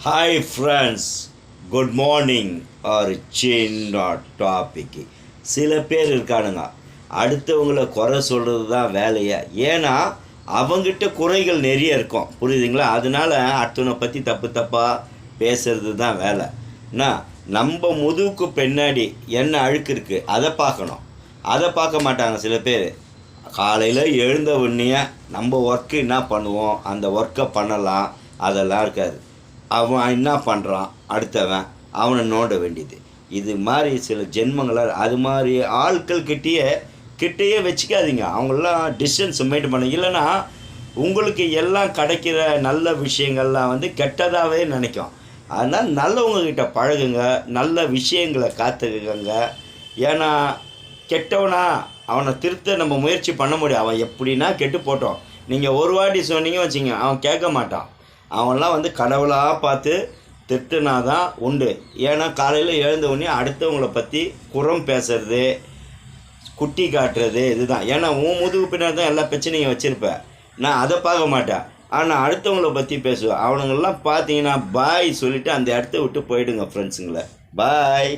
Hi friends, good morning. ஒரு சின்ன topic. சில பேர் இருக்கானுங்க, அடுத்தவங்கள குறை சொல்கிறது தான் வேலையை. ஏன்னா அவங்ககிட்ட குறைகள் நிறைய இருக்கும், புரியுதுங்களா? அதனால் அடுத்தவனை பற்றி தப்பாக பேசுறது தான் வேலை. என்ன, நம்ம முதுகுக்கு பின்னாடி என்ன அழுக்கு இருக்குது அதை பார்க்கணும். அதை பார்க்க மாட்டாங்க சில பேர். காலையில் எழுந்த உடனே நம்ம ஒர்க்கு என்ன பண்ணுவோம், அந்த ஒர்க்கை பண்ணலாம், அதெல்லாம் இருக்காது. அவன் என்ன பண்ணுறான் அடுத்தவன், அவனை நோண்ட வேண்டியது. இது மாதிரி சில ஜென்மங்களால் அது மாதிரி ஆட்கள் கிட்டேயே வச்சுக்காதீங்க. அவங்களெலாம் டிஸ்டன்ஸ் மெயின்டைன் பண்ண. இல்லைன்னா உங்களுக்கு எல்லாம் கிடைக்கிற நல்ல விஷயங்கள்லாம் கெட்டதாகவே நினைக்கும். அதனால் நல்லவங்கக்கிட்ட பழகுங்க, நல்ல விஷயங்களை காத்துக்குங்க. ஏன்னா கெட்டவனா அவனை திருத்த நம்ம முயற்சி பண்ண முடியும். அவன் எப்படின்னா கெட்டு போட்டோம், நீங்கள் ஒரு வாட்டி சொன்னீங்க வச்சுங்க, அவன் கேட்க மாட்டான். அவன்லாம் கடவுளாக பார்த்து திட்டுனா தான் உண்டு. ஏன்னா காலையில் எழுந்த உடனே அடுத்தவங்களை பற்றி குறம் பேசுறது, குட்டி காட்டுறது இதுதான். ஏன்னா உன் முதுகு பின்னாடி தான் எல்லா பிரச்சனையும் வச்சுருப்பேன். நான் அதை பார்க்க மாட்டேன், ஆனால் அடுத்தவங்கள பற்றி பேசுவேன். அவனுங்கெல்லாம் பார்த்தீங்கன்னா பாய் சொல்லிவிட்டு அந்த இடத்த விட்டு போயிடுங்க ஃப்ரெண்ட்ஸுங்களை. பாய்.